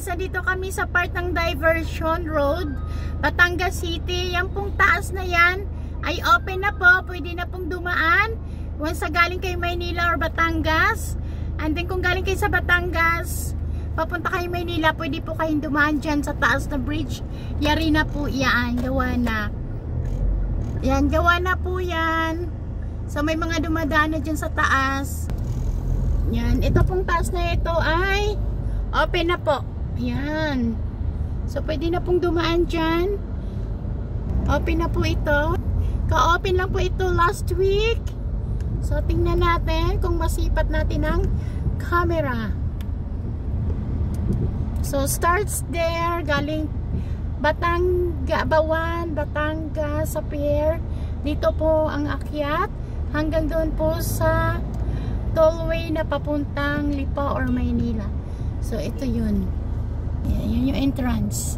nandito kami sa part ng Diversion Road, Batangas City. Yan pong taas na yan ay open na po. Pwede na pong dumaan. Once sa galing kayo Maynila or Batangas. And then kung galing kayo sa Batangas, papunta kayo Maynila, pwede po kayong dumaan dyan sa taas na bridge. Yari na po yan. Gawa na. Yan, gawa na po yan. So may mga dumadaan na dyan sa taas. Yan, ito pong taas na ito ay open na po. Yan. So pwede na pong dumaan dyan. Open na po ito. Ka-open lang po ito last week. So tingnan natin kung masipat natin ang camera. So starts there, galing Bawan, Batangas, sa pier. Dito po ang akyat hanggang doon po sa tollway na papuntang Lipa or Maynila. So ito yun. Yan yung entrance.